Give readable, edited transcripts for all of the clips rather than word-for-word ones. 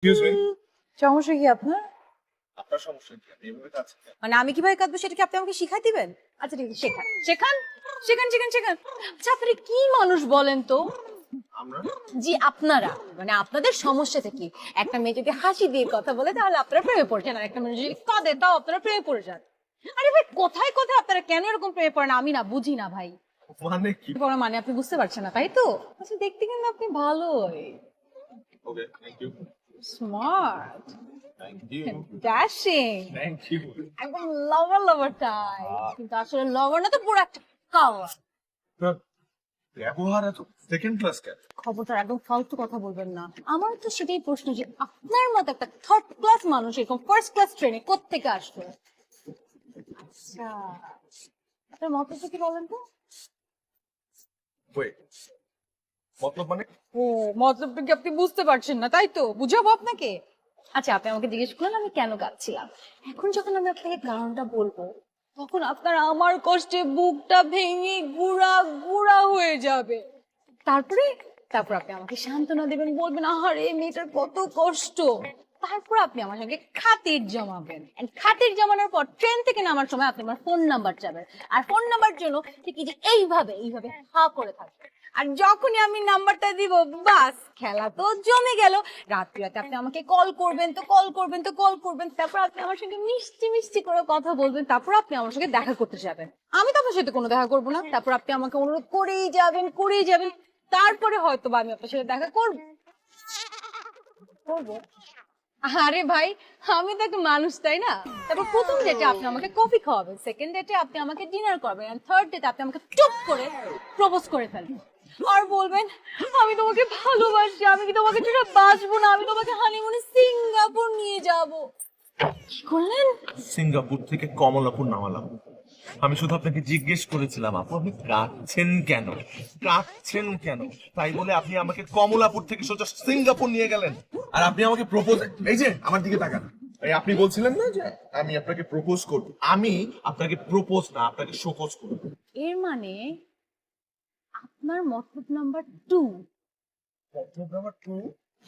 Excuse me, সমস্যা কি আপনার? আপনার সমস্যা কি? আপনি এভাবে কাঁদছেন কেন? মানে আমি কিভাবে কাঁদবো সেটা কি আপনি আমাকে শিখাই দিবেন? আচ্ছা ঠিক আছে, শেখান শেখান শেখান শেখান শেখান। আচ্ছা আপনারা কি মানুষ বলেন তো? আমরা জি আপনারা, মানে আপনাদের সমস্যাটা কি? একটা মেয়ে যদি হাসি দিয়ে কথা বলে তাহলে আপনারা প্রেমে পড়ে যান, আর একটা মেয়ে যদি কাঁদে তাও আপনারা প্রেমে পড়ে যান। আরে ভাই কোথায় কোথায় আপনারা কেন এরকম প্রেমে পড়েন আমি না বুঝি না ভাই। মানে কি? বড় মানে আপনি বুঝতে পারছেন না তাই তো? আচ্ছা দেখতে কিন্তু আপনি ভালোই okay, thank you. Smart thank you. Dashing, thank you. একদম লভার লভার টাইপ, কিন্তু আসলে লভার না তো পুরো একটা কাওয়ার। ব্যবহার এত সেকেন্ড ক্লাস কেন? খবরদার একদম ফালতু কথা বলবেন না। আমার তো সেটাই প্রশ্ন যে আপনার মতো একটা থার্ড ক্লাস মানুষ এরকম ফার্স্ট ক্লাস ট্রেনে কোত্থেকে আসলো? আচ্ছা আপনার মতলবটা কি বলেন তো? ওয়েট, মতলব মানে? ও মতলবটা কি আপনি বুঝতে পারছেন না তাই তো? বুঝাবো আপনাকে। আচ্ছা আপনি আমাকে জিজ্ঞেস করলেন আমি কেন কাঁদছিলাম। এখন যখন আমি আপনাকে কারণটা বলবো তখন আপনার আমার কষ্টে বুকটা ভেঙে গুড়া গুড়া হয়ে যাবে। তারপরে তারপর আপনি আমাকে সান্ত্বনা দেবেন, বলবেন আহারে মেয়েটার কত কষ্ট। তারপর আপনি আমার সঙ্গে খাতির জমাবেন, And খাতির জমানোর পর ট্রেন থেকে নামার সময় আপনি আমার ফোন নাম্বার চাবেন, আর ফোন নাম্বার জন্য ঠিক এই যে এইভাবে এইভাবে হা করে থাকবেন। আর যখনই আমি নাম্বারটা দিব বাস খেলা তো জমে গেল। রাত্রি রাতে আপনি আমাকে কল করবেন তো কল করবেন তো কল করবেন, তারপর আপনি আমার সঙ্গে মিষ্টি মিষ্টি করে কথা বলবেন, তারপর আপনি আমার সঙ্গে দেখা করতে যাবেন। আমি তো আপনার সাথে কোনো দেখা করবো না, তারপর আপনি আমাকে অনুরোধ করেই যাবেন করেই যাবেন, তারপরে হয়তো বা আমি আপনার সাথে দেখা করবো করবো। আরে ভাই আমি তো একটা মানুষ তাই না? তারপর প্রথম ডেটে আপনি আমাকে কফি খাওয়াবেন, সেকেন্ড ডেটে আপনি আমাকে ডিনার করবেন, আর থার্ড ডেটে আপনি আমাকে চুপ করে প্রপোজ করে ফেলবেন আর বলবেন আমি তোমাকে ভালোবাসি, আমি কি তোমাকে ছেড়ে বাঁচবো না, আমি তোমাকে হানিমুনে সিঙ্গাপুর নিয়ে যাব। কি করলেন? সিঙ্গাপুর থেকে কমলাপুর নামালাম। আমি শুধু আপনাকে জিজ্ঞেস করেছিলাম আপু আপনি কাঁদছেন কেন, কাঁদছেন কেন, তাই বলে আপনি আমাকে কমলাপুর থেকে সোজা সিঙ্গাপুর নিয়ে গেলেন। আর আপনি আমাকে প্রপোজ, এই যে আমার দিকে তাকান, এই আপনি বলছিলেন না যে আমি আপনাকে প্রপোজ করব, আমি আপনাকে প্রপোজ না আপনাকে শোকজ করব। এর মানে আপনার মতলব নাম্বার 2। মতলব নাম্বার 2?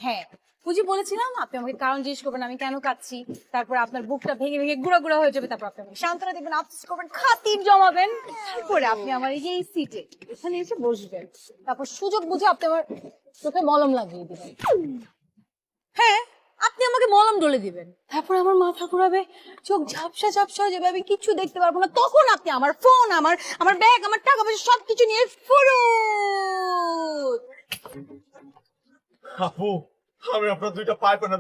হ্যাঁ বুঝি বলেছিলাম আপনি আমাকে কারণ জিজ্ঞেস করবেন আমি কেন কাঁদছি, তারপর আপনার বুকটা ভেঙে ভেঙে গুঁড়া গুঁড়া হয়ে যাবে, তারপর আপনি আমাকে সান্ত্বনা দেবেন, আফসোস করবেন, খাতির জমাবেন, তারপরে আপনি আমার এই যে এই সিটে এখানে এসে বসবেন, তারপর সুযোগ বুঝে আপনি আমার চোখে মলম লাগিয়ে দিবেন। হ্যাঁ আপনি আমাকে মলম ডলে দিবেন, তারপর আমার মাথা ঘোরাবে, চোখ ঝাপসা ঝাপসা হয়ে যাবে, আমি কিচ্ছু দেখতে পারবো না, তখন আপনি আমার ফোন আমার আমার ব্যাগ আমার টাকা পয়সা সবকিছু নিয়ে ফুরুত। আপু আমি আপনার দুইটা পাইপ না